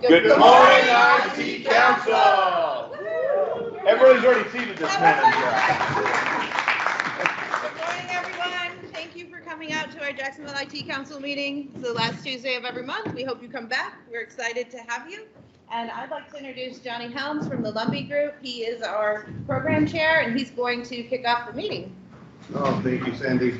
Good morning, IT Council. Everybody's already seated this morning. Good morning, everyone. Thank you for coming out to our Jacksonville IT Council meeting. It's the last Tuesday of every month. We hope you come back. We're excited to have you. And I'd like to introduce Johnny Helms from the Lumbee Group. He is our program chair, and he's going to kick off the meeting. Oh, thank you, Sandy.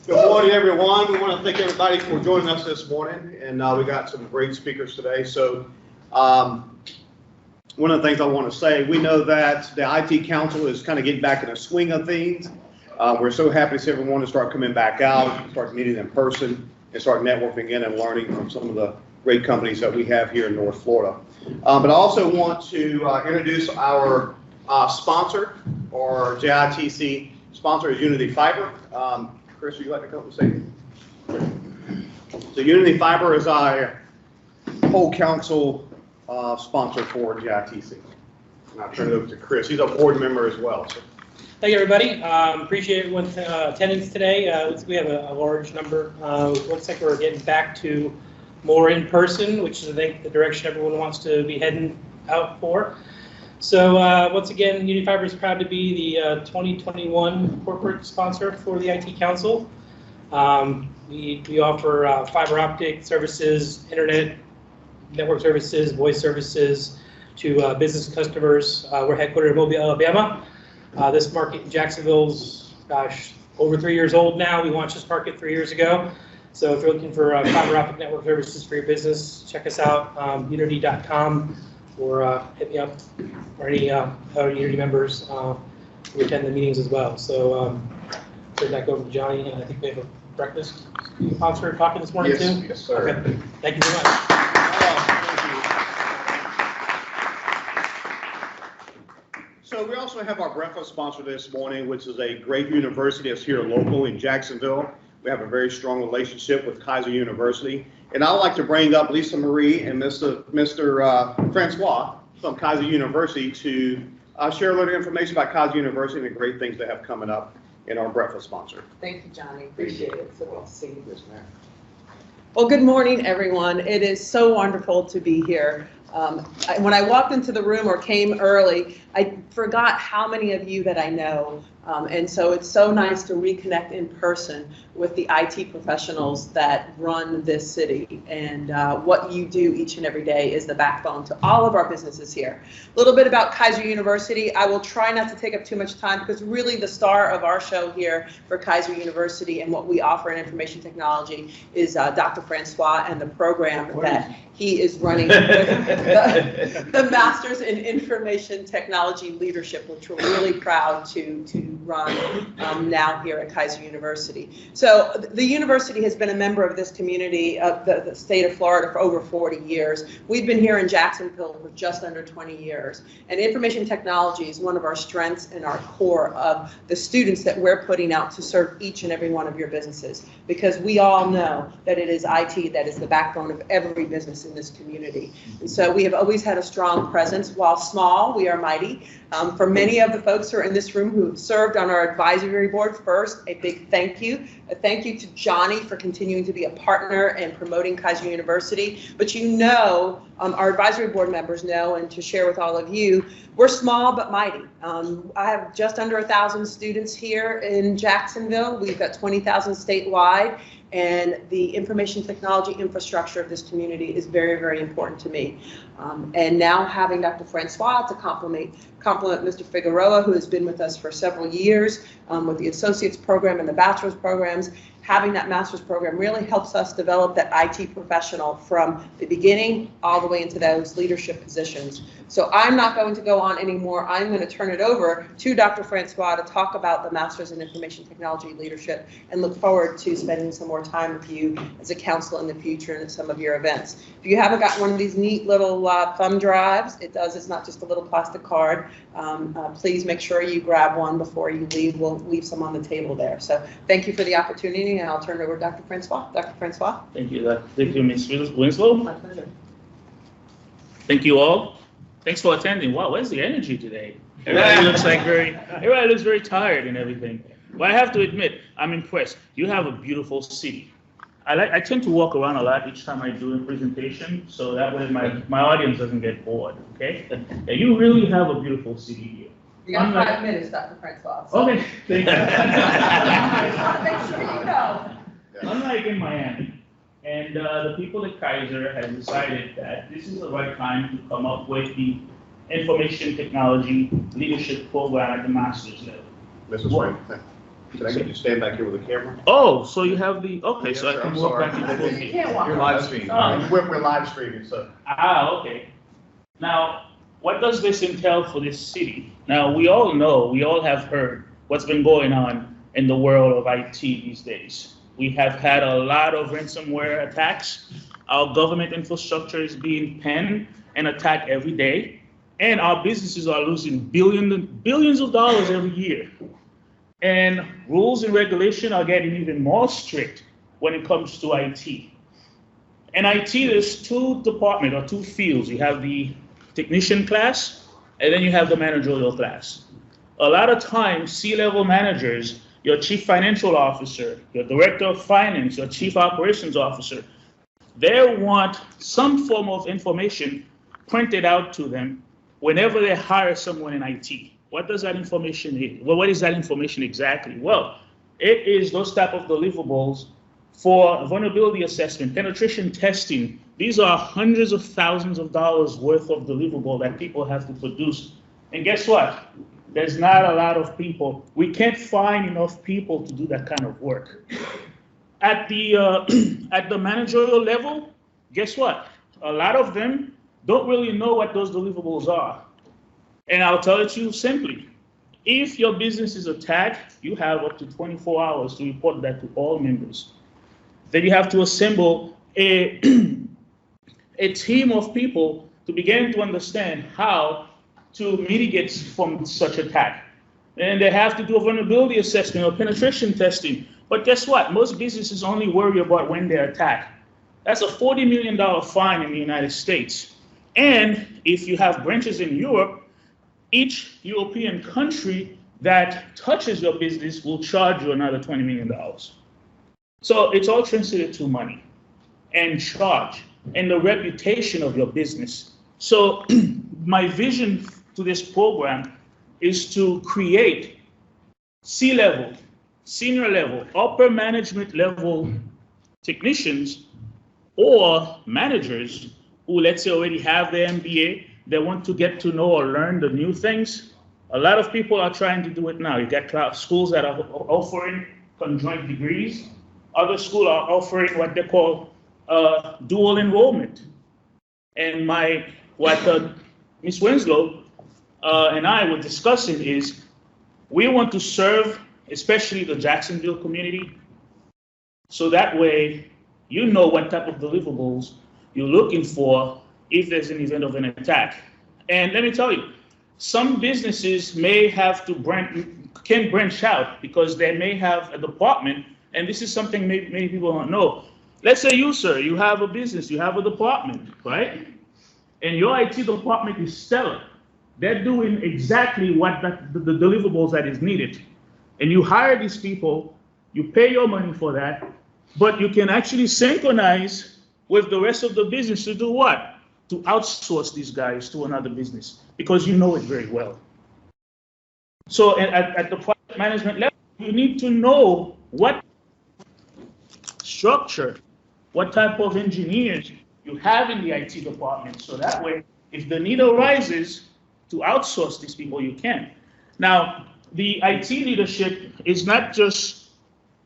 Good morning, everyone. We want to thank everybody for joining us this morning, and we got some great speakers today. So one of the things I want to say, we know that the IT Council is kind of getting back in the swing of things. We're so happy to see everyone to start coming back out, start meeting in person, and start networking in and learning from some of the great companies that we have here in North Florida. But I also want to introduce our sponsor, or JITC sponsor, is Unity Fiber. Chris, would you like to come and say? So Unity Fiber is our whole council sponsor for JITC. And I'll turn it over to Chris. He's a board member as well. So. Thank you, everybody. Appreciate everyone's attendance today. We have a large number. Looks like we're getting back to more in person, which is, I think, the direction everyone wants to be heading out for. So once again, Unity Fiber is proud to be the 2021 corporate sponsor for the IT Council. We offer fiber optic services, internet, network services, voice services to business customers. We're headquartered in Mobile, Alabama. This market in Jacksonville's, gosh, over 3 years old now. We launched this market 3 years ago. So if you're looking for fiber optic network services for your business, check us out, unity.com. Or hit me up, or any Unity members who attend the meetings as well. So turn that over to Johnny, and I think we have a breakfast sponsor talking this morning too. Yes, sir. Okay. Thank you very much. So we also have our breakfast sponsor this morning, which is a great university that's here local in Jacksonville. We have a very strong relationship with Kaiser University. And I'd like to bring up Lisa Marie and Mr. Francois from Kaiser University to share a little information about Kaiser University and the great things they have coming up in our breakfast sponsor. Thank you, Johnny. Appreciate it. So well to see you. Yes, ma'am. Well, good morning, everyone. It is so wonderful to be here. When I walked into the room or came early, I forgot how many of you that I know. And so it's so nice to reconnect in person with the IT professionals that run this city. And what you do each and every day is the backbone to all of our businesses here. A little bit about Kaiser University. I will try not to take up too much time because really the star of our show here for Kaiser University and what we offer in information technology is Dr. Francois and the program that he is running with the Masters in Information Technology Leadership, which we're really proud to run now here at Kaiser University. So the university has been a member of this community of the state of Florida for over 40 years. We've been here in Jacksonville for just under 20 years. And information technology is one of our strengths and our core of the students that we're putting out to serve each and every one of your businesses. Because we all know that it is IT that is the backbone of every business in this community. And so we have always had a strong presence. While small, we are mighty. For many of the folks who are in this room who served on our advisory board, first, a big thank you. A thank you to Johnny for continuing to be a partner and promoting Kaiser University. But you know, our advisory board members know, and to share with all of you, we're small but mighty. I have just under 1,000 students here in Jacksonville. We've got 20,000 statewide. And the information technology infrastructure of this community is very, very important to me. And now having Dr. Francois to compliment Mr. Figueroa, who has been with us for several years with the associate's program and the bachelor's programs, having that master's program really helps us develop that IT professional from the beginning all the way into those leadership positions. So I'm not going to go on anymore. I'm going to turn it over to Dr. Francois to talk about the Master's in Information Technology Leadership and look forward to spending some more time with you as a council in the future and at some of your events. If you haven't got one of these neat little thumb drives, it's not just a little plastic card. Please make sure you grab one before you leave. We'll leave some on the table there. So thank you for the opportunity, and I'll turn it over to Dr. Francois. Dr. Francois. Thank you. Thank you, Ms. Winslow. My pleasure. Thank you all. Thanks for attending. Wow, where's the energy today? Everybody looks very tired and everything. But I have to admit, I'm impressed. You have a beautiful city. I tend to walk around a lot each time I do a presentation, so that way my audience doesn't get bored, okay? And you really have a beautiful city here. You got 5 minutes, Dr. Francois. Okay, thank you. Make sure you know. Unlike in Miami, and the people at Kaiser have decided that this is the right time to come up with the information technology leadership program at the master's level. Mrs. Frank, can I get you to stand back here with the camera? Oh, so you have the, okay, Yes, so I sir, can I'm walk sorry. back and forth You here. can't walk. You're live streaming. Oh. We're live streaming, so. Okay. Now, what does this entail for this city? Now, we all know, we all have heard what's been going on in the world of IT these days. We have had a lot of ransomware attacks. Our government infrastructure is being penned and attacked every day. And our businesses are losing billions of dollars every year. And rules and regulation are getting even more strict when it comes to IT. In IT, there's two departments or two fields. You have the technician class, and then you have the managerial class. A lot of times, C-level managers, your chief financial officer, your director of finance, your chief operations officer, they want some form of information printed out to them whenever they hire someone in IT. What does that information mean? Well, what is that information exactly? Well, it is those type of deliverables for vulnerability assessment, penetration testing. These are hundreds of thousands of dollars worth of deliverable that people have to produce. And guess what? There's not a lot of people. We can't find enough people to do that kind of work. At the managerial level, guess what? A lot of them don't really know what those deliverables are. And I'll tell it to you simply. If your business is attacked, you have up to 24 hours to report that to all members. Then you have to assemble a team of people to begin to understand how to mitigate from such attack. And they have to do a vulnerability assessment or penetration testing. But guess what? Most businesses only worry about when they're attacked. That's a $40 million fine in the United States. And if you have branches in Europe, each European country that touches your business will charge you another $20 million. So it's all translated to money and charge and the reputation of your business. So my vision to this program is to create C-level, senior level, upper management level technicians or managers who, let's say, already have their MBA. They want to get to know or learn the new things. A lot of people are trying to do it now. You got schools that are offering conjoint degrees. Other schools are offering what they call dual enrollment. And what Ms. Winslow and I were discussing is we want to serve especially the Jacksonville community. So that way, you know what type of deliverables you're looking for if there's an event of an attack. And let me tell you, some businesses may have to can branch out because they may have a department, and this is something many people don't know. Let's say you, sir, you have a business, you have a department, right? And your IT department is stellar. They're doing exactly what the deliverables that is needed. And you hire these people, you pay your money for that, but you can actually synchronize with the rest of the business to do what? To outsource these guys to another business because you know it very well. So at the project management level, you need to know what structure, what type of engineers you have in the IT department. So that way, if the need arises to outsource these people, you can. Now, the IT leadership is not just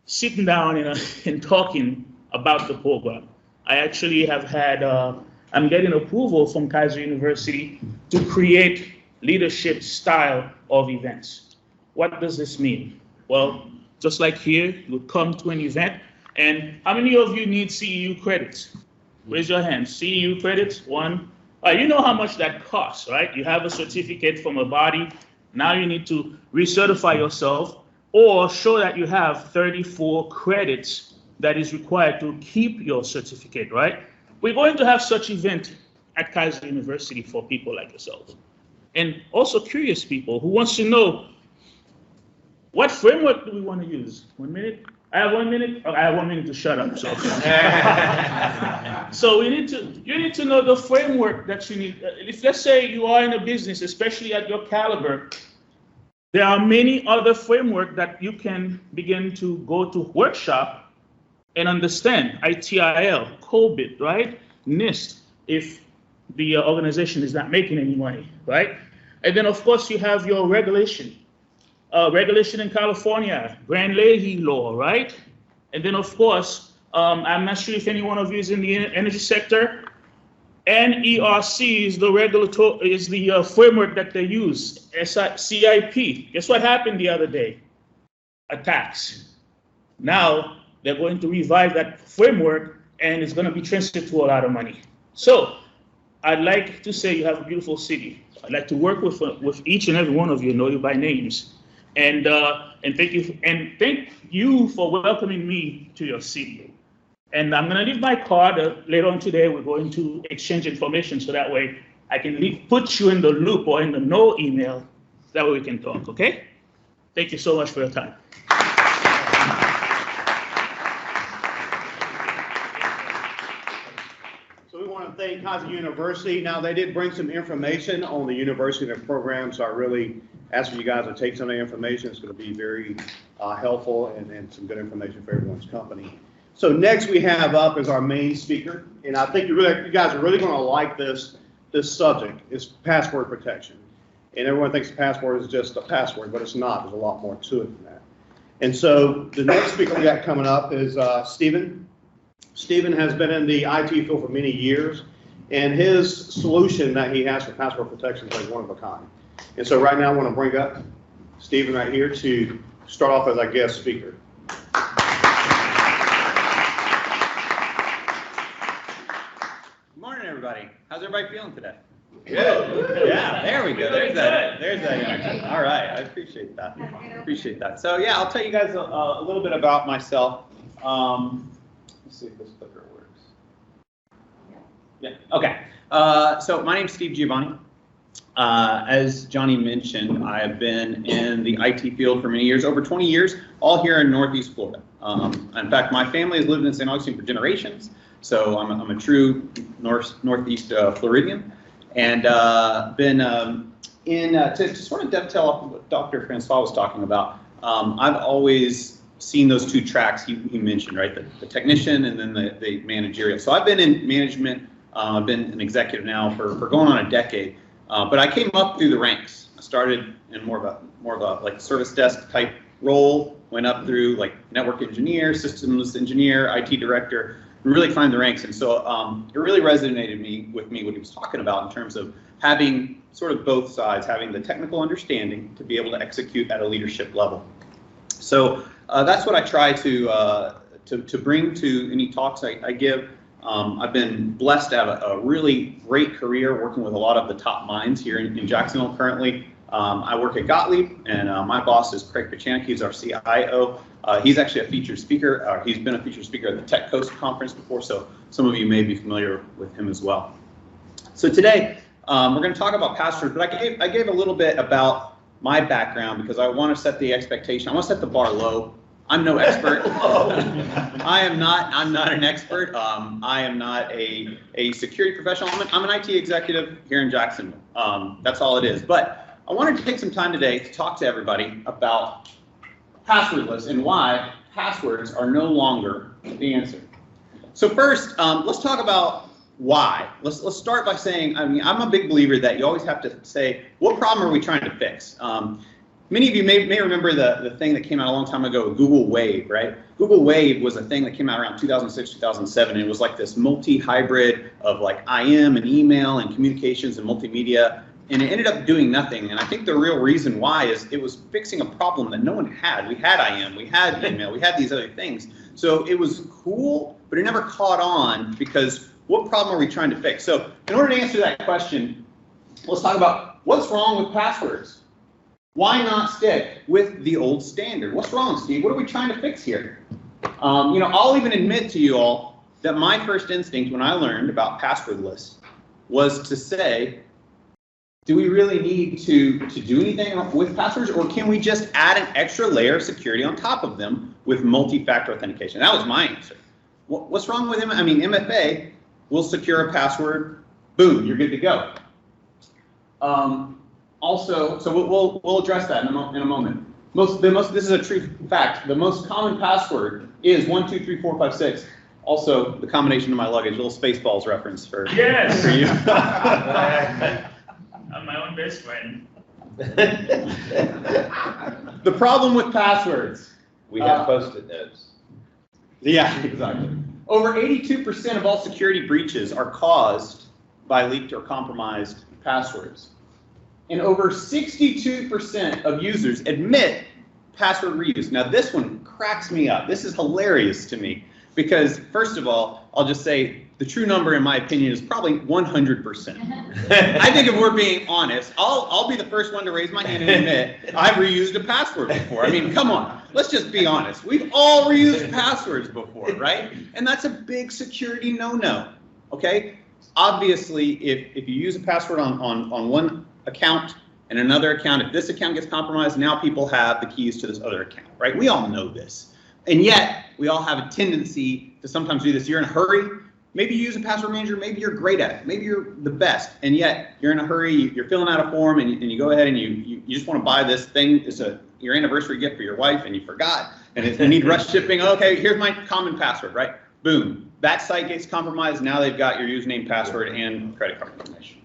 sitting down and talking about the program. I actually have had, I'm getting approval from Kaiser University to create leadership style of events. What does this mean? Well, just like here, you would come to an event, and how many of you need CEU credits? Raise your hand. CEU credits, one. You know how much that costs, right? You have a certificate from a body. Now you need to recertify yourself or show that you have 34 credits that is required to keep your certificate, right? We're going to have such event at Kaiser University for people like yourselves. And also curious people who wants to know what framework do we want to use? 1 minute. I have 1 minute. Okay, I have 1 minute to shut up. So, so you need to know the framework that you need. If let's say you are in a business, especially at your caliber, there are many other framework that you can begin to go to workshop and understand. ITIL, COBIT, right? NIST, if the organization is not making any money, right? And then of course you have your regulation. Regulation in California, Grand Leahy law, right? And then of course, I'm not sure if any one of you is in the energy sector. NERC is the framework that they use. CIP. Guess what happened the other day? Attacks. Now they're going to revive that framework, and it's going to be transferred to a lot of money. So I'd like to say you have a beautiful city. I'd like to work with each and every one of you, know you by names. And thank you for welcoming me to your city. And I'm gonna leave my card later on today. We're going to exchange information so that way I can put you in the loop or in the no email. That way we can talk, okay? Thank you so much for your time. So we want to thank Kaiser University. Now, they did bring some information on the university and their program, so I really ask for you guys to take some of the information. It's going to be very helpful and some good information for everyone's company. So next we have up is our main speaker, and I think you guys are really going to like this subject. It's password protection. And everyone thinks password is just a password, but it's not. There's a lot more to it than that. And so the next speaker we got coming up is Stephen. Stephen has been in the IT field for many years, and his solution that he has for password protection is like one of a kind. And so right now I want to bring up Stephen right here to start off as our guest speaker. Good morning, everybody. How's everybody feeling today? Good. Yeah, there we go. There's that energy. All right, I appreciate that. Appreciate that. So yeah, I'll tell you guys a little bit about myself. Let's see if this clicker works. Yeah. Okay. So my name's Steve Giovanni. As Johnny mentioned, I have been in the IT field for many years, over 20 years, all here in Northeast Florida. In fact, my family has lived in St. Augustine for generations, so I'm a true Northeast Floridian, and been to sort of dovetail off of what Dr. Francois was talking about. I've always seen those two tracks he mentioned, right? The technician and then the managerial. So I've been in management. I've been an executive now for going on a decade. But I came up through the ranks. I started in more of a like service desk type role, went up through like network engineer, systems engineer, IT director, and really climbed the ranks. And so it really resonated with me what he was talking about in terms of having sort of both sides, having the technical understanding to be able to execute at a leadership level. So that's what I try to bring to any talks I give. I've been blessed to have a really great career working with a lot of the top minds here in Jacksonville currently. I work at Gottlieb, and my boss is Craig Pachanik. He's our CIO. He's actually a featured speaker. He's been a featured speaker at the Tech Coast Conference before, so some of you may be familiar with him as well. So today, we're going to talk about passwords, but I gave a little bit about my background because I want to set the expectation. I want to set the bar low. I'm no expert. I'm not an expert. I am not a security professional. I'm an IT executive here in Jacksonville. That's all it is. But I wanted to take some time today to talk to everybody about passwordless and why passwords are no longer the answer. So first, let's talk about why. Let's start by saying, I'm a big believer that you always have to say, what problem are we trying to fix? Many of you may remember the thing that came out a long time ago, Google Wave, right? Google Wave was a thing that came out around 2006, 2007. And it was like this multi-hybrid of like IM and email and communications and multimedia. And it ended up doing nothing. And I think the real reason why is it was fixing a problem that no one had. We had IM, we had email, we had these other things. So it was cool, but it never caught on because what problem are we trying to fix? So in order to answer that question, let's talk about what's wrong with passwords. Why not stick with the old standard? What's wrong, Steve? What are we trying to fix here? I'll even admit to you all that my first instinct when I learned about passwordless was to say, do we really need to do anything with passwords, or can we just add an extra layer of security on top of them with multi-factor authentication? That was my answer. What's wrong with I mean, MFA will secure a password, boom, you're good to go. Also, so we'll address that in a moment. This is a true fact. The most common password is 1, 2, 3, 4, 5, 6. Also, the combination of my luggage, little Spaceballs reference for Yes. for you. I'm my own best friend. The problem with passwords. We have Post-it notes. Yeah, exactly. Over 82% of all security breaches are caused by leaked or compromised passwords. And over 62% of users admit password reuse. Now this one cracks me up. This is hilarious to me because first of all, I'll just say the true number in my opinion is probably 100%. I think if we're being honest, I'll be the first one to raise my hand and admit I've reused a password before. I mean, come on, let's just be honest. We've all reused passwords before, right? And that's a big security no-no, okay? Obviously, if you use a password on one account and another account, if this account gets compromised, now people have the keys to this other account, right? We all know this. And yet, we all have a tendency to sometimes do this. You're in a hurry. Maybe you use a password manager, maybe you're great at it, maybe you're the best, and yet you're in a hurry, you're filling out a form, and you go ahead and you just want to buy this thing. It's your anniversary gift for your wife, and you forgot, and you need rush shipping. Okay, here's my common password, right? Boom. That site gets compromised. Now they've got your username, password, and credit card information.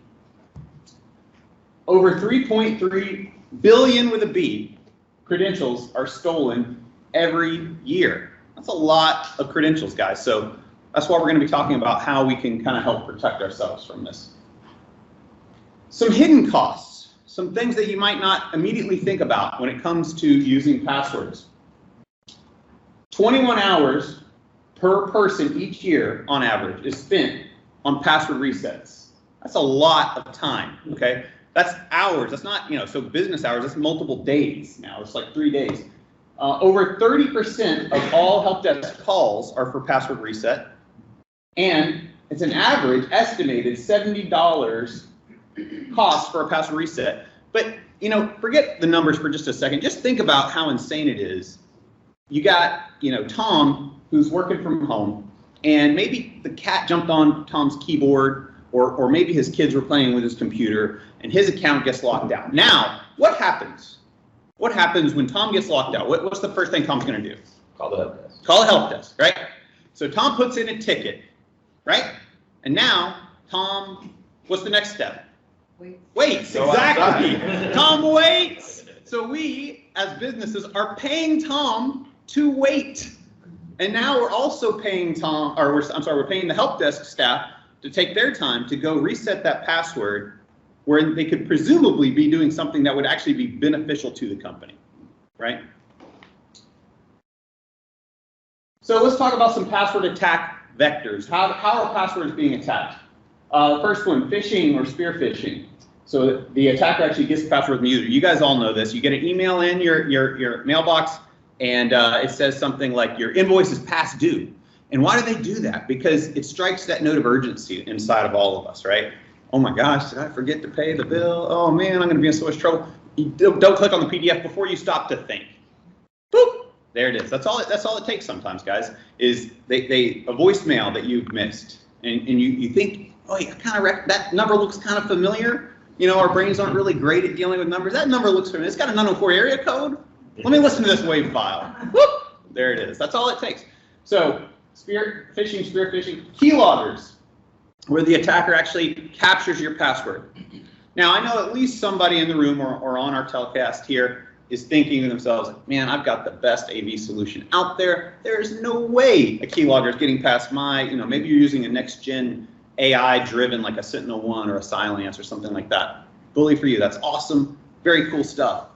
Over 3.3 billion with a B credentials are stolen every year. That's a lot of credentials, guys. So that's why we're going to be talking about how we can kind of help protect ourselves from this. Some hidden costs, some things that you might not immediately think about when it comes to using passwords. 21 hours per person each year on average is spent on password resets. That's a lot of time, okay? That's hours, that's not, so business hours, that's multiple days now, it's like 3 days. Over 30% of all help desk calls are for password reset. And it's an average estimated $70 cost for a password reset. But, forget the numbers for just a second. Just think about how insane it is. You got, Tom, who's working from home, and maybe the cat jumped on Tom's keyboard, or maybe his kids were playing with his computer, and his account gets locked out. Now, what happens? What happens when Tom gets locked out? What's the first thing Tom's going to do? Call the help desk. Call the help desk, right? So Tom puts in a ticket. Right? And now, Tom, what's the next step? Waits, exactly. Tom waits. So we, as businesses, are paying Tom to wait. And now we're also paying we're paying the help desk staff to take their time to go reset that password where they could presumably be doing something that would actually be beneficial to the company, right? So let's talk about some password attack vectors. How are passwords being attacked? First one, phishing or spear phishing. So the attacker actually gets the password from the user. You guys all know this. You get an email in your mailbox, and it says something like your invoice is past due. And why do they do that? Because it strikes that note of urgency inside of all of us, right? Oh my gosh, did I forget to pay the bill? Oh man, I'm going to be in so much trouble. Don't click on the PDF before you stop to think. Boop. There it is. That's all it takes sometimes, guys, is a voicemail that you've missed. And you think, oh, that number looks kind of familiar. Our brains aren't really great at dealing with numbers. That number looks familiar. It's got a 904 area code. Let me listen to this WAV file. Whoop! There it is. That's all it takes. So spear phishing, keyloggers, where the attacker actually captures your password. Now, I know at least somebody in the room or on our telecast here is thinking to themselves, man, I've got the best AV solution out there. There's no way a keylogger is getting past my, maybe you're using a next-gen AI driven like a Sentinel-1 or a Cylance or something like that. Bully for you, that's awesome, very cool stuff.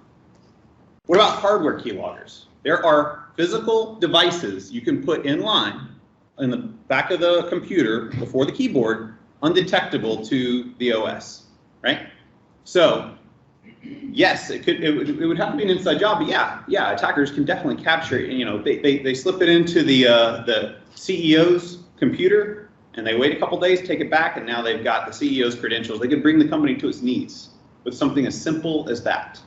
What about hardware keyloggers? There are physical devices you can put in line in the back of the computer before the keyboard, undetectable to the OS, right? So, yes, it would have to be an inside job, but yeah, attackers can definitely capture it. They slip it into the CEO's computer, and they wait a couple days, take it back, and now they've got the CEO's credentials. They could bring the company to its knees. with something as simple as that.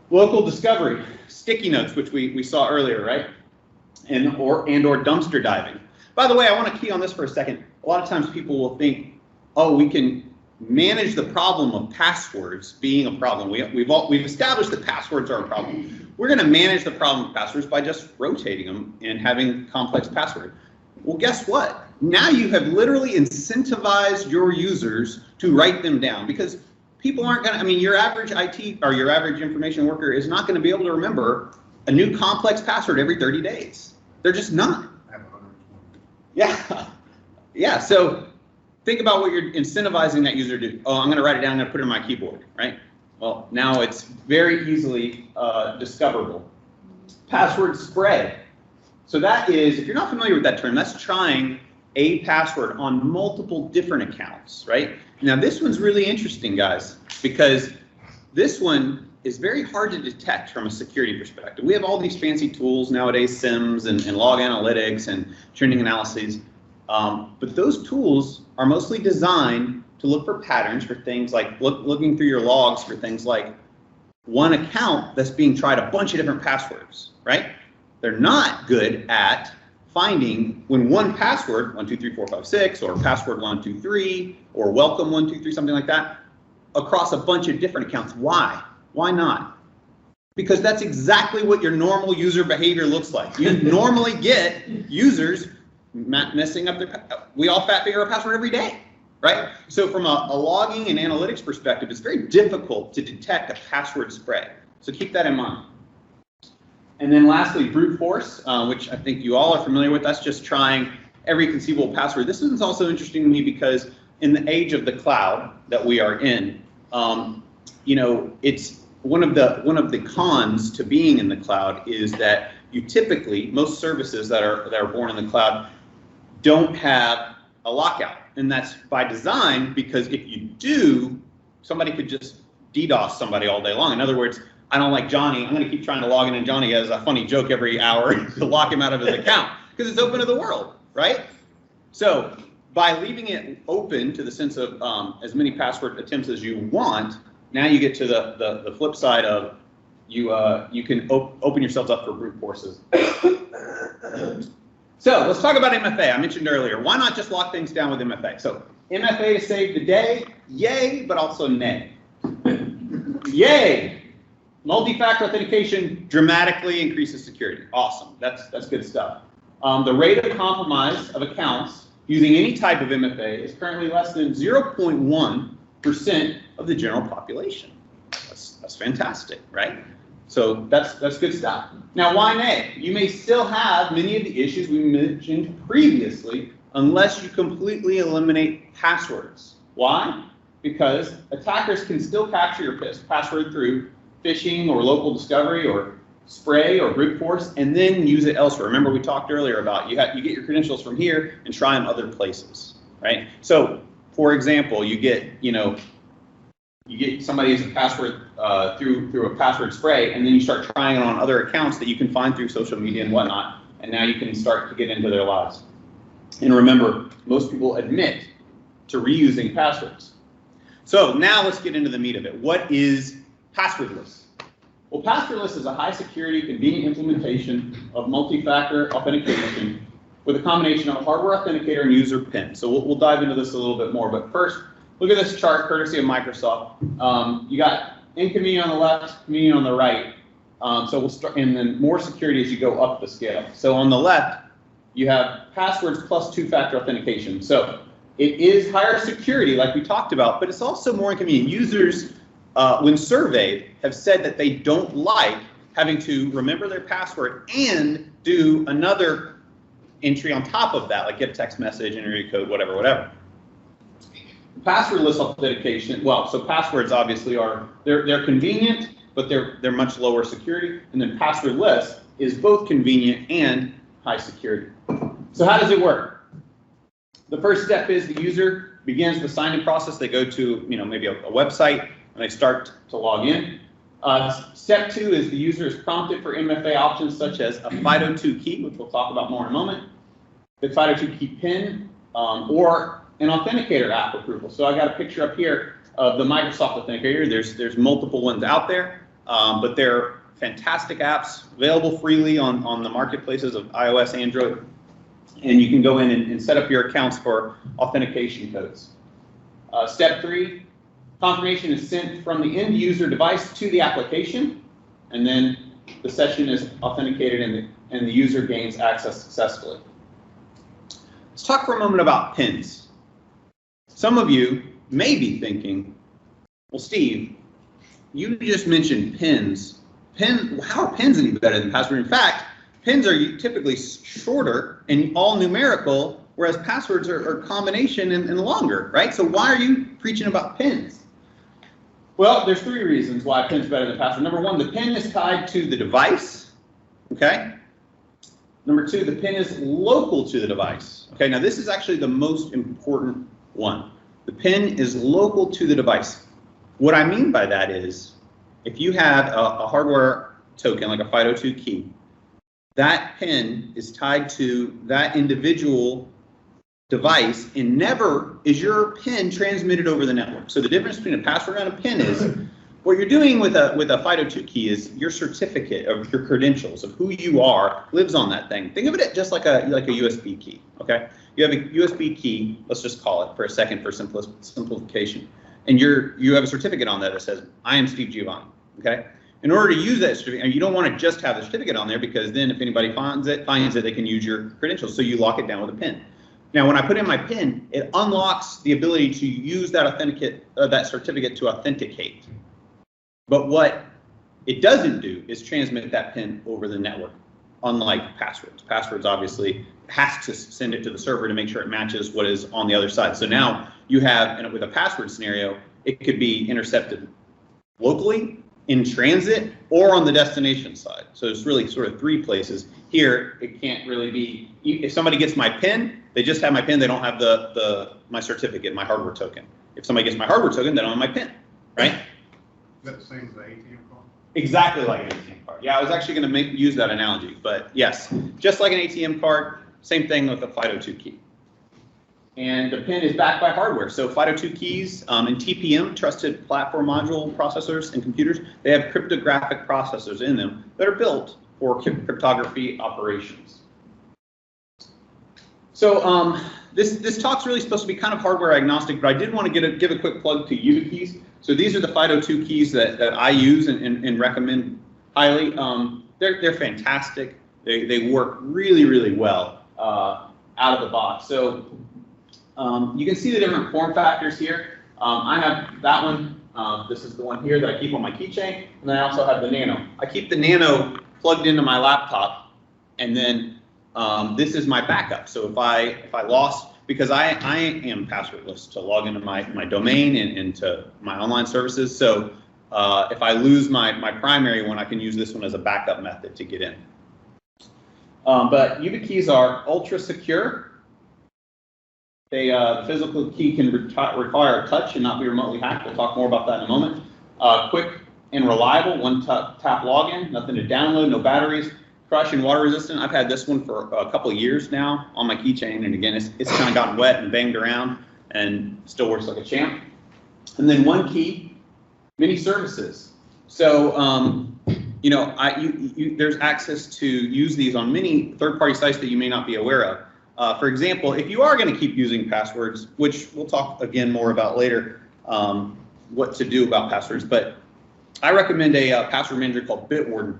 Local discovery, sticky notes, which we saw earlier, right? And or dumpster diving. By the way, I want to key on this for a second. A lot of times people will think, oh, we can manage the problem of passwords being a problem. We've established that passwords are a problem. We're going to manage the problem of passwords by just rotating them and having complex passwords. Well, guess what? Now you have literally incentivized your users to write them down, because people aren't going to, I mean, your average IT or your average information worker is not going to be able to remember a new complex password every 30 days. They're just not. Yeah. Yeah. So think about what you're incentivizing that user to do. Oh, I'm going to write it down. I'm going to put it on my keyboard, right? Well, now it's very easily discoverable. Password spread. So that is, if you're not familiar with that term, that's trying a password on multiple different accounts, right? Now this one's really interesting, guys, because this one is very hard to detect from a security perspective. We have all these fancy tools nowadays, SIMs and log analytics and trending analyses, but those tools are mostly designed to look for patterns for things like looking through your logs for things like one account that's being tried a bunch of different passwords, right? They're not good at finding when one password, 123456, or password 123, or welcome 123, something like that, across a bunch of different accounts. Why? Why not? Because that's exactly what your normal user behavior looks like. You normally get users messing up their, we all fat figure our password every day, right? So from a logging and analytics perspective, it's very difficult to detect a password spread. So keep that in mind. And then lastly, brute force, which I think you all are familiar with. That's just trying every conceivable password. This one's also interesting to me because in the age of the cloud that we are in, you know, it's one of the cons to being in the cloud is that you typically, most services that are born in the cloud don't have a lockout. And that's by design, because if you do, somebody could just DDoS somebody all day long. In other words, I don't like Johnny, I'm going to keep trying to log in, and Johnny has a funny joke every hour to lock him out of his account because it's open to the world, right? So by leaving it open to the sense of as many password attempts as you want, now you get to the flip side of you can open yourselves up for brute forces. So let's talk about MFA. I mentioned earlier, why not just lock things down with MFA? So MFA to save the day, yay, but also nay. Yay! Multi-factor authentication dramatically increases security. Awesome, that's good stuff. The rate of compromise of accounts using any type of MFA is currently less than 0.1% of the general population. That's fantastic, right? So that's good stuff. Now, why nay? You may still have many of the issues we mentioned previously unless you completely eliminate passwords. Why? Because attackers can still capture your password through phishing or local discovery or spray or brute force, and then use it elsewhere. Remember, we talked earlier about you get your credentials from here and try them other places, right? So, for example, you get somebody's password through a password spray, and then you start trying it on other accounts that you can find through social media and whatnot, and now you can start to get into their lives. And remember, most people admit to reusing passwords. So now let's get into the meat of it. What is Passwordless? Well, Passwordless is a high security, convenient implementation of multi-factor authentication with a combination of a hardware authenticator and user PIN. So we'll dive into this a little bit more, but first, look at this chart courtesy of Microsoft. You got inconvenient on the left, convenient on the right. So we'll start, and then more security as you go up the scale. So on the left, you have passwords plus two-factor authentication. So it is higher security, like we talked about, but it's also more inconvenient. Users, when surveyed, have said that they don't like having to remember their password and do another entry on top of that, like get a text message, enter your code, whatever. Passwordless authentication, well, so passwords obviously they're convenient, but they're much lower security, and then passwordless is both convenient and high security. So how does it work? The first step is the user begins the sign-in process. They go to maybe a website and they start to log in. Step 2 is the user is prompted for MFA options such as a FIDO2 key, which we'll talk about more in a moment, the FIDO2 key PIN, or an authenticator app approval. So I got a picture up here. of the Microsoft Authenticator. There's multiple ones out there, but they're fantastic apps available freely on the marketplaces of iOS, Android, and you can go in and set up your accounts for authentication codes. Step 3, confirmation is sent from the end user device to the application, and then the session is authenticated and the user gains access successfully. Let's talk for a moment about pins. Some of you may be thinking, well, Steve, you just mentioned pins. How are pins any better than passwords? In fact, pins are typically shorter and all numerical, whereas passwords are combination and longer, right? So why are you preaching about pins? Well, there's 3 reasons why pin's better than password. Number 1, the pin is tied to the device, okay? Number 2, the pin is local to the device. Okay, now this is actually the most important one. The pin is local to the device. What I mean by that is, if you have a hardware token, like a FIDO2 key, that pin is tied to that individual device and never is your pin transmitted over the network. So the difference between a password and a pin is, what you're doing with a FIDO2 key is your certificate of your credentials of who you are lives on that thing. Think of it just like a USB key, okay? You have a USB key, let's just call it for a second for simplification, and you have a certificate on there that says, I am Steve Giovanni, okay? In order to use that certificate, you don't want to just have the certificate on there, because then if anybody finds it, they can use your credentials, so you lock it down with a pin. Now, when I put in my PIN, it unlocks the ability to use that that certificate to authenticate. But what it doesn't do is transmit that PIN over the network, unlike passwords. Passwords obviously has to send it to the server to make sure it matches what is on the other side. So now you have, and with a password scenario, it could be intercepted locally, in transit, or on the destination side. So it's really sort of 3 places. Here, it can't really be, if somebody gets my PIN, they just have my PIN, they don't have my certificate, my hardware token. If somebody gets my hardware token, they don't have my PIN, right? Is that the same as the ATM card? Exactly like an ATM card. Yeah, I was actually going to use that analogy, but yes, just like an ATM card, same thing with a FIDO2 key. And the PIN is backed by hardware. So FIDO2 keys and TPM, Trusted Platform Module processors and computers, they have cryptographic processors in them that are built for cryptography operations. So this talk's really supposed to be kind of hardware agnostic, but I did want to give a quick plug to YubiKeys. So these are the FIDO2 keys that I use and recommend highly. They're fantastic. They work really, really well out of the box. So you can see the different form factors here. I have that one. This is the one here that I keep on my keychain, and then I also have the Nano. I keep the Nano plugged into my laptop, and then this is my backup. So if I lost, because I am passwordless to log into my domain and into my online services. So if I lose my primary one, I can use this one as a backup method to get in. But YubiKeys are ultra secure. The physical key can require a touch and not be remotely hacked. We'll talk more about that in a moment. Quick and reliable, one-tap login, nothing to download, no batteries. Crush and water resistant. I've had this one for a couple of years now on my keychain, and again, it's kind of gotten wet and banged around and still works like a champ. And then one key, many services. So, there's access to use these on many third-party sites that you may not be aware of. For example, if you are going to keep using passwords, which we'll talk again more about later, what to do about passwords, but I recommend a password manager called Bitwarden.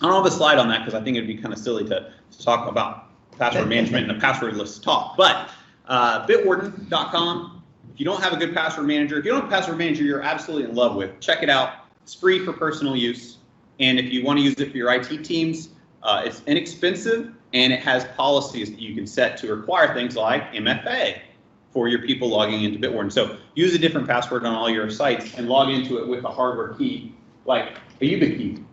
I don't have a slide on that because I think it'd be kind of silly to talk about password management in a passwordless talk. But bitwarden.com, if you don't have a good password manager, if you don't have a password manager you're absolutely in love with, check it out. It's free for personal use. And if you want to use it for your IT teams, it's inexpensive, and it has policies that you can set to require things like MFA for your people logging into Bitwarden. So use a different password on all your sites and log into it with a hardware key like a YubiKey.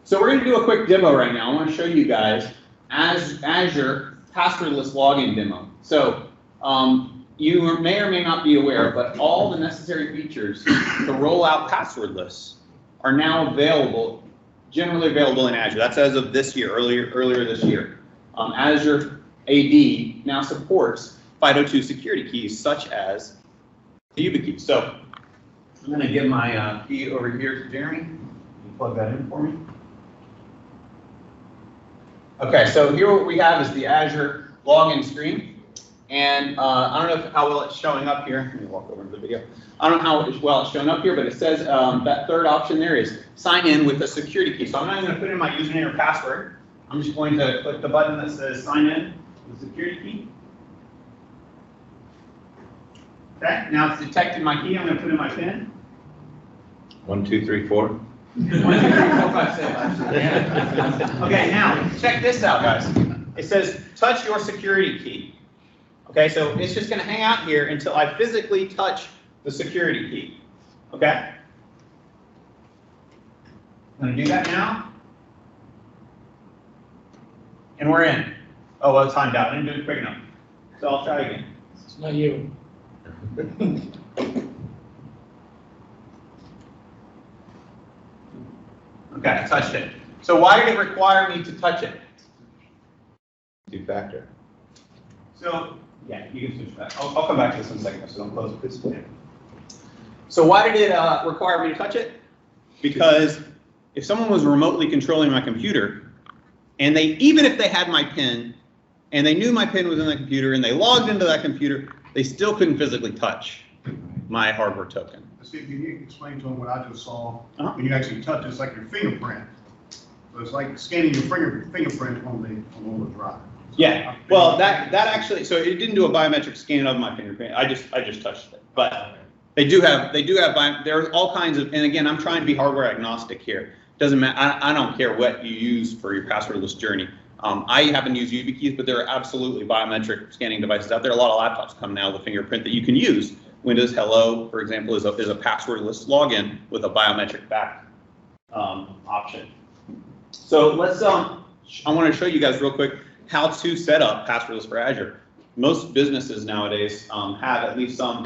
So we're going to do a quick demo right now. I want to show you guys Azure passwordless login demo. So you may or may not be aware, but all the necessary features to roll out passwordless are now available, generally available in Azure. That's as of this year, earlier this year. Azure AD now supports FIDO2 security keys such as YubiKey. So I'm going to give my key over here to Jeremy. Can you plug that in for me? Okay, so here what we have is the Azure login screen. And I don't know how well it's showing up here. Let me walk over to the video. I don't know how well it's showing up here, but it says that third option there is sign in with a security key. So I'm not going to put in my username or password. I'm just going to click the button that says sign in with a security key. Okay, now it's detected my key. I'm going to put in my PIN. 1, 2, 3, 4. 1, 2, 3, 4, 5, 6. Okay, now check this out, guys. It says touch your security key. Okay, so it's just going to hang out here until I physically touch the security key. Okay? I'm going to do that now. And we're in. Oh, well, it's timed out. I didn't do it quick enough. So I'll try again. It's not you. Okay, I touched it. So why did it require me to touch it? 2-factor. So, yeah, you can switch back. I'll come back to this in a second, so don't close it this way. So why did it require me to touch it? Because if someone was remotely controlling my computer, and even if they had my PIN, and they knew my PIN was in the computer, and they logged into that computer, they still couldn't physically touch my hardware token. Steve, can you explain to them what I just saw? When you actually touch, it's like your fingerprint. So it's like scanning your fingerprint on the drive. Yeah, well, that actually, so it didn't do a biometric scan of my fingerprint. I just touched it. But they do have there's all kinds of, and again, I'm trying to be hardware agnostic here. Doesn't matter. I don't care what you use for your passwordless journey. I happen to use YubiKeys, but there are absolutely biometric scanning devices out there. A lot of laptops come now with a fingerprint that you can use. Windows Hello, for example, is a passwordless login with a biometric back option. So let's, I want to show you guys real quick how to set up passwordless for Azure. Most businesses nowadays have at least some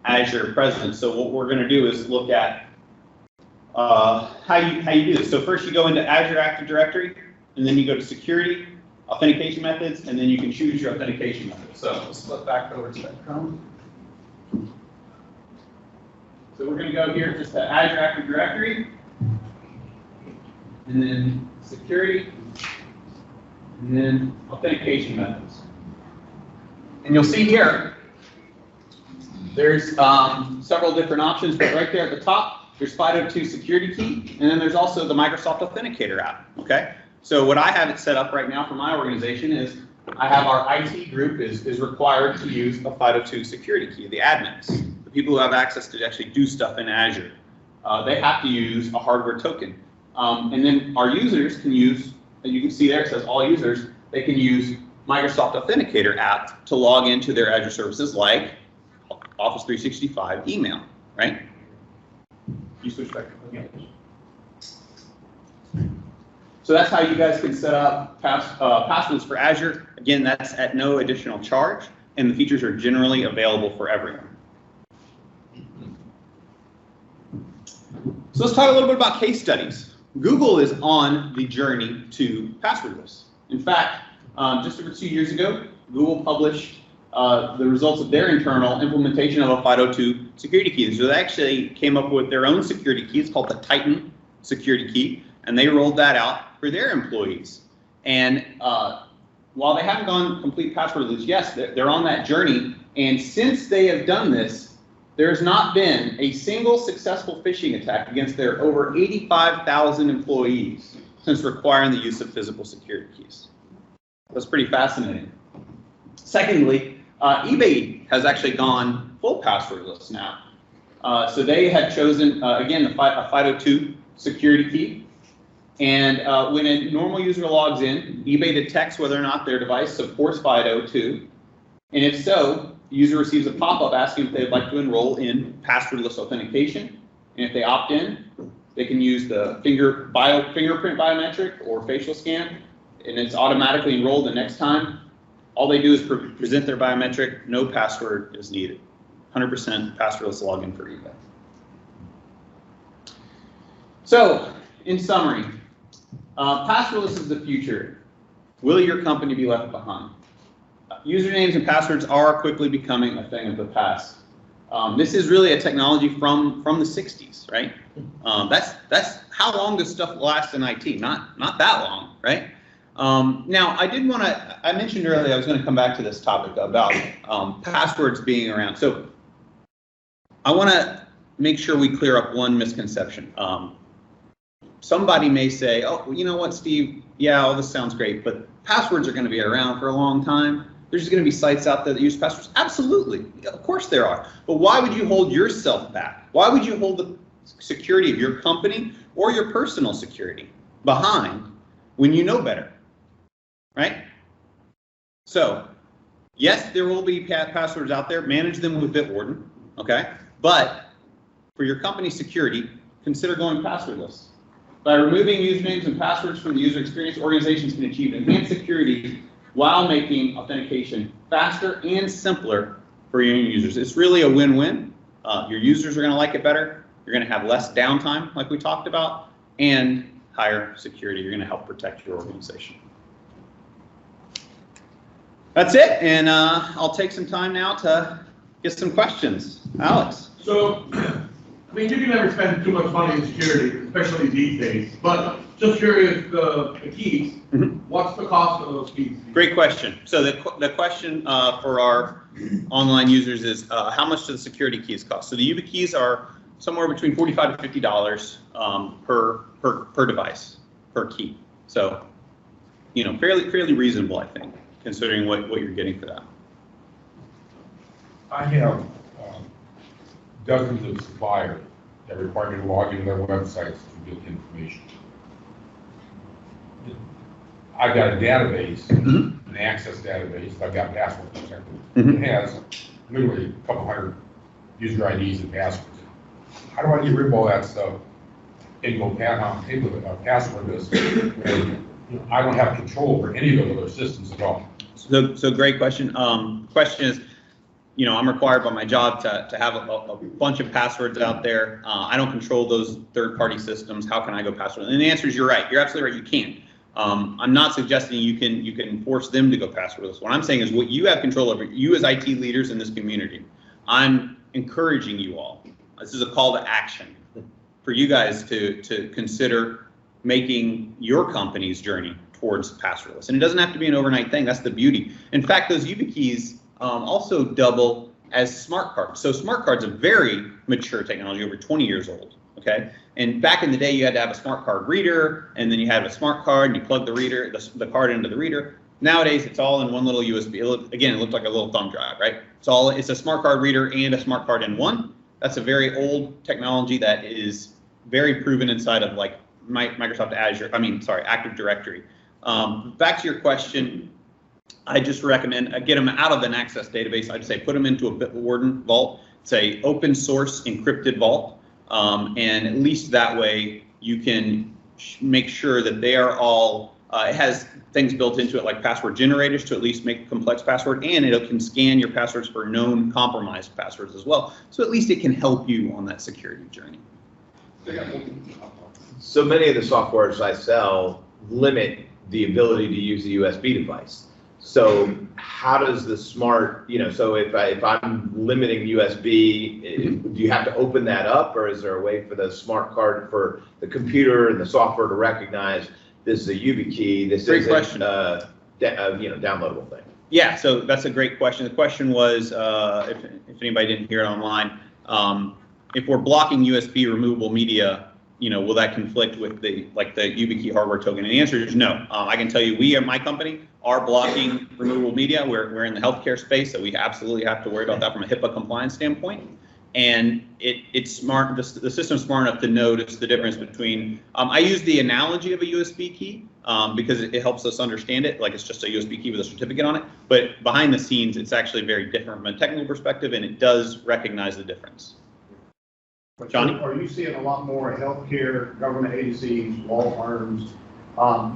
Azure presence. So what we're going to do is look at how you do this. So first you go into Azure Active Directory, and then you go to Security, Authentication Methods, and then you can choose your authentication method. So let's flip back over to that Chrome. So we're going to go here just to Azure Active Directory, and then Security, and then Authentication Methods. And you'll see here, there's several different options, but right there at the top, there's FIDO2 security key, and then there's also the Microsoft Authenticator app, okay? So what I have it set up right now for my organization is I have our IT group is required to use a FIDO2 security key, the admins, the people who have access to actually do stuff in Azure. They have to use a hardware token. And then our users can use, and you can see there it says all users, they can use Microsoft Authenticator app to log into their Azure services like Office 365 email, right? You switch back to okay. So that's how you guys can set up passwords for Azure. Again, that's at no additional charge, and the features are generally available for everyone. So let's talk a little bit about case studies. Google is on the journey to passwordless. In fact, just over 2 years ago, Google published the results of their internal implementation of a FIDO2 security key. So they actually came up with their own security key. It's called the Titan security key, and they rolled that out for their employees. And while they haven't gone complete passwordless, yes, they're on that journey. And since they have done this, there's not been a single successful phishing attack against their over 85,000 employees since requiring the use of physical security keys. That's pretty fascinating. Secondly, eBay has actually gone full passwordless now. So they had chosen, again, a FIDO2 security key. And when a normal user logs in, eBay detects whether or not their device supports FIDO2. And if so, the user receives a pop-up asking if they'd like to enroll in passwordless authentication. And if they opt in, they can use the fingerprint biometric or facial scan, and it's automatically enrolled the next time. All they do is present their biometric, no password is needed. 100% passwordless login for eBay. So, in summary, passwordless is the future. Will your company be left behind? Usernames and passwords are quickly becoming a thing of the past. This is really a technology from the 60s, right? That's how long does stuff last in IT? Not that long, right? Now, I mentioned earlier I was going to come back to this topic about passwords being around. So I want to make sure we clear up one misconception. Somebody may say, oh, well, you know what, Steve? Yeah, all this sounds great, but passwords are going to be around for a long time. There's going to be sites out there that use passwords. Absolutely. Of course there are. But why would you hold yourself back? Why would you hold the security of your company or your personal security behind when you know better? Right? So, yes, there will be passwords out there. Manage them with Bitwarden, okay? But for your company's security, consider going passwordless. By removing usernames and passwords from the user experience, organizations can achieve enhanced security while making authentication faster and simpler for your users. It's really a win-win. Your users are going to like it better. You're going to have less downtime, like we talked about, and higher security. You're going to help protect your organization. That's it, and I'll take some time now to get some questions. Alex. So, I mean, you can never spend too much money in security, especially these days, but just curious, the keys, what's the cost of those keys? Great question. So the question for our online users is how much do the security keys cost? So the YubiKeys are somewhere between $45 to $50 per device, per key. So, you know, fairly reasonable, I think, considering what you're getting for that. I have dozens of suppliers that require me to log into their websites to get information. I've got a database, an access database. I've got password protected. It has literally a couple hundred user IDs and passwords. How do I get rid of all that stuff and go passwordless? I don't have control over any of those other systems at all. So great question. Question is, you know, I'm required by my job to have a bunch of passwords out there. I don't control those third-party systems. How can I go passwordless? And the answer is you're right. You're absolutely right. You can. I'm not suggesting you can force them to go passwordless. What I'm saying is what you have control over, you as IT leaders in this community. I'm encouraging you all. This is a call to action for you guys to consider making your company's journey towards passwordless. And it doesn't have to be an overnight thing. That's the beauty. In fact, those YubiKeys also double as smart cards. So smart cards are very mature technology, over 20 years old. Okay, and back in the day, you had to have a smart card reader, and then you had a smart card, and you plug the card into the reader. Nowadays, it's all in one little USB. It looked like a little thumb drive, right? It's a smart card reader and a smart card in one. That's a very old technology that is very proven inside of like Microsoft Azure. Active Directory. Back to your question, I just recommend get them out of an access database. I'd say put them into a Bitwarden vault. It's a open source encrypted vault. And at least that way you can make sure that they are all, it has things built into it like password generators to at least make a complex password, and it can scan your passwords for known compromised passwords as well. So at least it can help you on that security journey. So many of the softwares I sell limit the ability to use a USB device. So how does the smart, so if I'm limiting USB, do you have to open that up, or is there a way for the smart card for the computer and the software to recognize this is a YubiKey, this great is question. Downloadable thing? Yeah, so that's a great question. The question was, if anybody didn't hear it online, if we're blocking USB removable media, will that conflict with the YubiKey hardware token? And the answer is no. I can tell you, we at my company are blocking removable media. We're in the healthcare space, so we absolutely have to worry about that from a HIPAA compliance standpoint. And it's smart. The system's smart enough to notice the difference between. I use the analogy of a USB key because it helps us understand it. Like it's just a USB key with a certificate on it. But behind the scenes, it's actually very different from a technical perspective, and it does recognize the difference. Johnny? Are you seeing a lot more healthcare, government agencies, law firms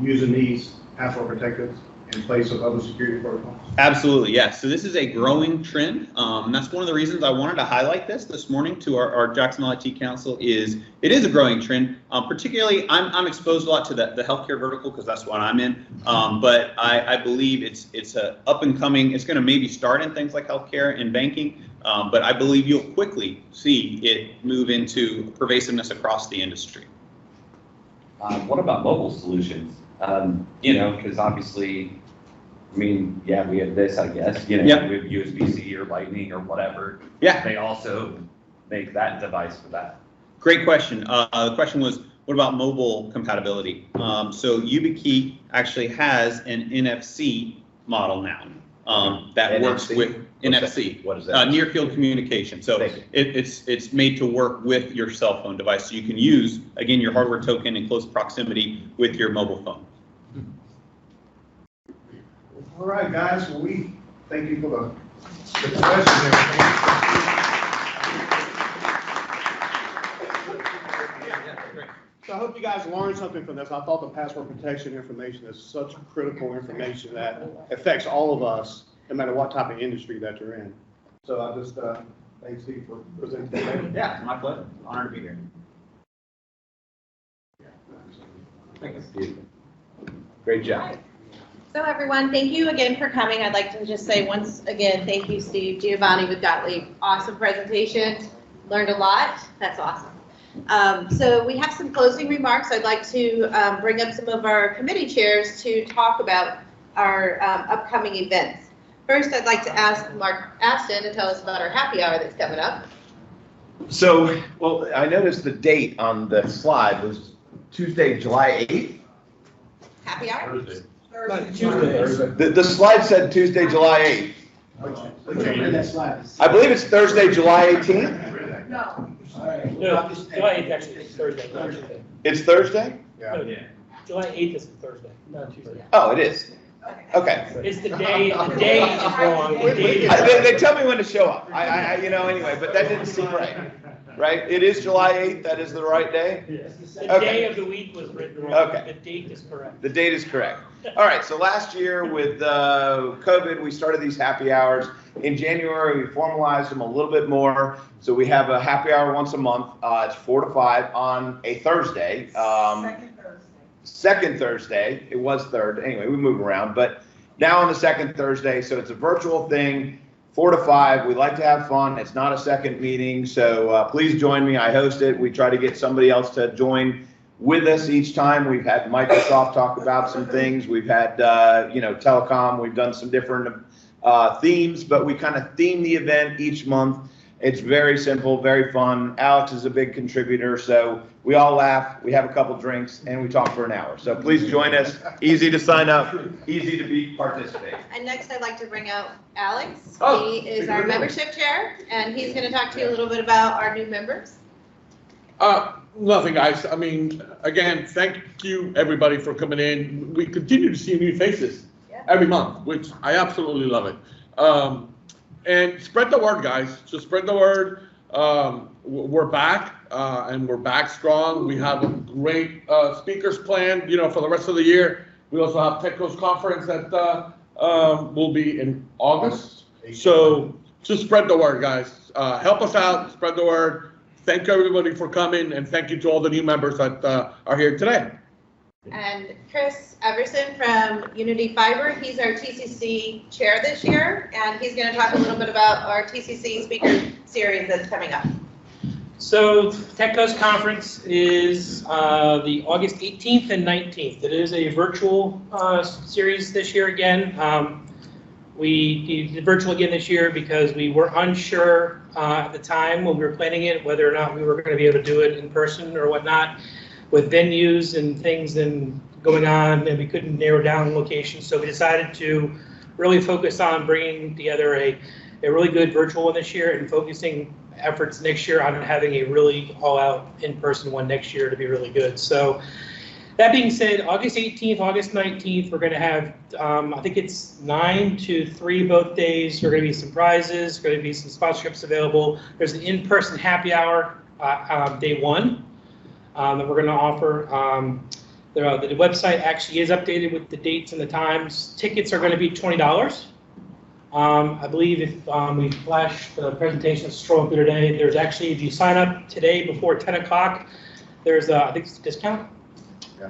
using these password protectors in place of other security protocols? Absolutely, yes. So this is a growing trend. That's one of the reasons I wanted to highlight this morning to our Jacksonville IT Council. It is a growing trend. Particularly, I'm exposed a lot to the healthcare vertical because that's what I'm in. But I believe it's a up and coming. It's going to maybe start in things like healthcare and banking, But I believe you'll quickly see it move into pervasiveness across the industry. What about mobile solutions? Because obviously, I mean, yeah, we have this, I guess, Yep. we have USB-C or Lightning or whatever. Yeah. They also make that device for that. Great question. The question was, what about mobile compatibility? So YubiKey actually has an NFC model now that works NFC? with What's NFC. that? What is that? Near field communication. So Thank you. it's made to work with your cell phone device. So you can use, again, your hardware token in close proximity with your mobile phone. All right, guys, well, we thank you for the questions and everything. So I hope you guys learned something from this. I thought the password protection information is such critical information that affects all of us, no matter what type of industry that you're in. So I just, thanks Steve for presenting that. Yeah, it's my pleasure. Honored to be here. Thanks, Steve. Great job. So everyone, thank you again for coming. I'd like to just say once again, thank you, Steve, Giovanni with Gottlieb. Awesome presentation. Learned a lot. That's awesome. So we have some closing remarks. I'd like to bring up some of our committee chairs to talk about our upcoming events. First, I'd like to ask Mark Aston to tell us about our happy hour that's coming up. So, well, I noticed the date on the slide was Tuesday, July 8th. Happy hour? The slide said Tuesday, July 8th. I believe it's Thursday, July 18th. No. No, July 8th actually is Thursday. It's Thursday? No, July 8th is Thursday, not Tuesday. Oh, it is. Okay. It's the day is wrong. The date is They tell me when to show up. Anyway, but that didn't seem right. Right? It is July 8th. That is the right day? The Okay. day of the week was written wrong. Okay. The date is correct. The date is correct. All right, so last year with COVID, we started these happy hours. In January, we formalized them a little bit more. So we have a happy hour once a month. It's 4 to 5 on a Thursday. Second Thursday. It was third. Anyway, we move around. But now on the second Thursday, so it's a virtual thing, 4 to 5. We like to have fun. It's not a second meeting. So please join me. I host it. We try to get somebody else to join with us each time. We've had Microsoft talk about some things. We've had, telecom. We've done some different themes, but we kind of theme the event each month. It's very simple, very fun. Alex is a big contributor, so we all laugh, we have a couple drinks, and we talk for an hour. So please join us. Easy to sign up, easy to participate. And next, I'd like to bring out Alex. Oh, He is our membership chair, and he's going to talk to you a little bit about our new members. Nothing, guys. I mean, again, thank you, everybody, for coming in. We continue to see new faces every month, which I absolutely love it. And spread the word, guys. Just spread the word. We're back, and we're back strong. We have a great speakers planned, for the rest of the year. We also have TechCo's conference that will be in August. So just spread the word, guys. Help us out. Spread the word. Thank you, everybody, for coming, and thank you to all the new members that are here today. And Chris Everson from Unity Fiber, he's our TCC chair this year, and he's going to talk a little bit about our TCC speaker series that's coming up. So TechCo's conference is the August 18th and 19th. It is a virtual series this year again. We did virtual again this year because we were unsure at the time when we were planning it whether or not we were going to be able to do it in person or whatnot, with venues and things and going on, and we couldn't narrow down locations. So we decided to really focus on bringing together a really good virtual one this year and focusing efforts next year on having a really all-out in-person one next year to be really good. So that being said, August 18th, August 19th, we're going to have, I think it's 9 to 3 both days. There are going to be some prizes, going to be some sponsorships available. There's an in-person happy hour day 1 that we're going to offer. The website actually is updated with the dates and the times. Tickets are going to be $20. I believe if we flash the presentation scrolling through today, there's actually, if you sign up today before 10 o'clock, there's I think it's a discount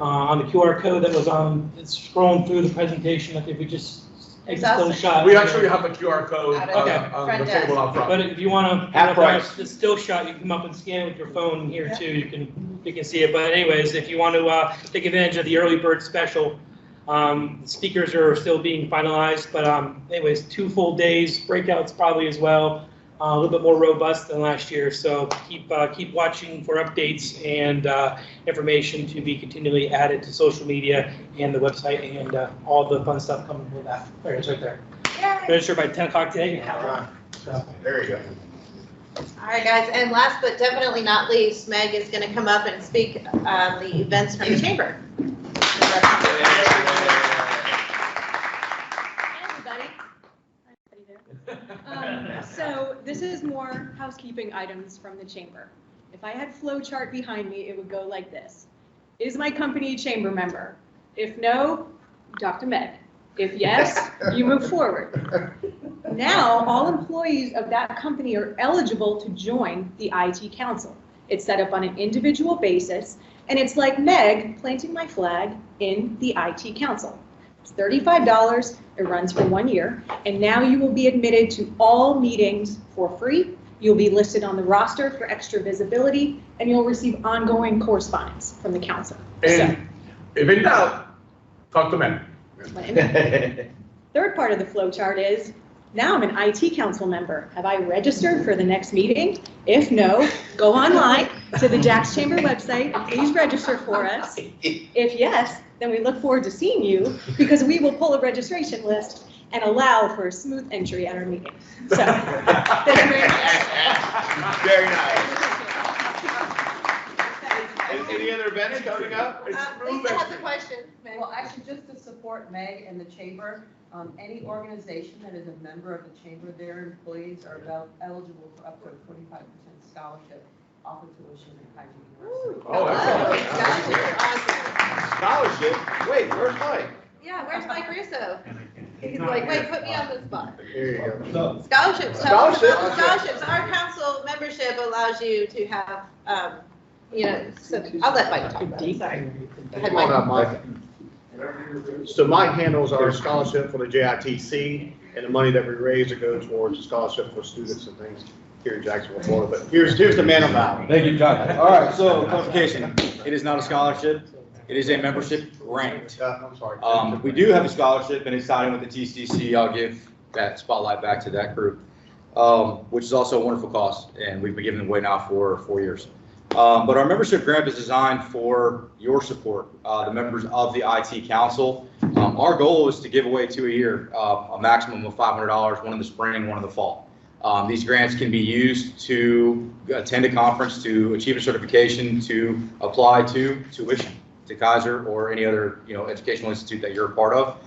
on the QR code that was on, it's scrolling through the presentation. Like if we just Take a still shot. We actually have a QR code Okay. on Front the desk. table out front. But if you want to, Half price. the still shot, you can come up and scan with your phone here too. You can see it. But anyways, if you want to take advantage of the early bird special, speakers are still being finalized. But anyways, 2 full days, breakouts probably as well. A little bit more robust than last year. So keep watching for updates and information to be continually added to social media and the website and all the fun stuff coming with that. There it is right there. Yay. Register by 10 o'clock today. All right. There you go. All right, guys, and last but definitely not least, Meg is going to come up and speak on the events from the chamber. So this is more housekeeping items from the chamber. If I had flow chart behind me, it would go like this. Is my company a chamber member? If no, talk to Meg. If yes, you move forward. Now, all employees of that company are eligible to join the IT council. It's set up on an individual basis, and it's like Meg planting my flag in the IT council. It's $35, it runs for 1 year, and now you will be admitted to all meetings for free. You'll be listed on the roster for extra visibility, and you'll receive ongoing correspondence from the council. And if in doubt, talk to Meg. Third part of the flow chart is, now I'm an IT council member. Have I registered for the next meeting? If no, go online to the Jax Chamber website, and please register for us. If yes, then we look forward to seeing you, because we will pull a registration list and allow for a smooth entry at our meeting. So, thank you very much. Very nice. Any other events coming up? Lisa has a question. Meg. Well, actually, just to support Meg and the chamber, any organization that is a member of the chamber, their employees are eligible for up to a 45% scholarship off of tuition at Kaiser University. Oh, excellent. Scholarship? Wait, where's Mike? Yeah, where's Mike Russo? He's like, wait, put me on the spot. There you go. Scholarships, tell us about the scholarships. Our council membership allows you to have, so I'll let Mike talk about it. Sorry. Go ahead, Come on Mike. up, Mike. So Mike handles our scholarship for the JITC, and the money that we raise to go towards the scholarship for students and things here in Jacksonville, Florida. But here's the man of valor. Thank you, John. All right, so clarification, it is not a scholarship, it is a membership grant. I'm sorry. We do have a scholarship and it's tied in with the TCC. I'll give that spotlight back to that group, which is also a wonderful cause, and we've been giving it away now for 4 years. But our membership grant is designed for your support, the members of the IT council. Our goal is to give away 2 a year, a maximum of $500, one in the spring, one in the fall. These grants can be used to attend a conference, to achieve a certification, to apply to tuition to Kaiser or any other educational institute that you're a part of.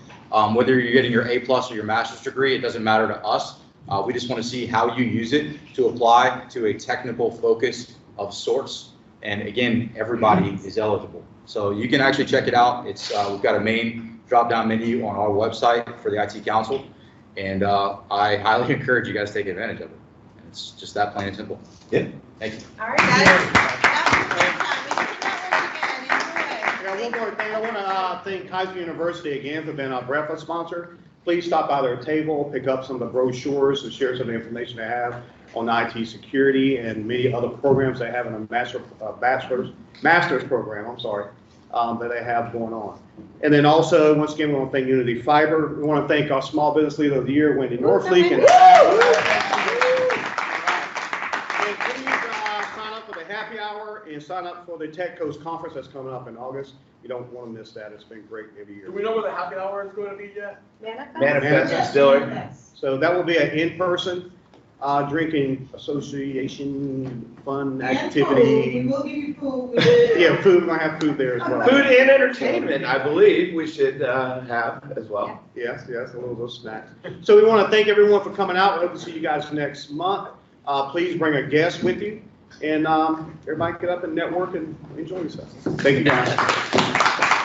Whether you're getting your A+ or your master's degree, it doesn't matter to us. We just want to see how you use it to apply to a technical focus of sorts. And again, everybody is eligible. So you can actually check it out. It's we've got a main drop-down menu on our website for the IT Council. And I highly encourage you guys to take advantage of it. It's just that plain and simple. Yeah. Thank you. All right, guys. Now's the time. We can network again. Yeah, one more thing. I want to thank Kaiser University again for being our breakfast sponsor. Please stop by their table, pick up some of the brochures, and share some of the information they have on IT security and many other programs they have in a master's program, that they have going on. And then also, once again, we want to thank Unity Fiber. We want to thank our Small Business Leader of the Year, Wendy Norfleet. And please sign up for the happy hour and sign up for the Tech Coast Conference that's coming up in August. You don't want to miss that. It's been great every year. Do we know where the happy hour is going to be yet? Manifest Distillery. So that will be an in-person drinking association fun activity. We will give you food. Yeah, food. We're gonna have food there as well. Food and entertainment, I believe we should have as well. Yes, a little snacks. So we want to thank everyone for coming out. We hope to see you guys next month. Please bring a guest with you, and everybody get up and network and enjoy yourself. Thank you guys.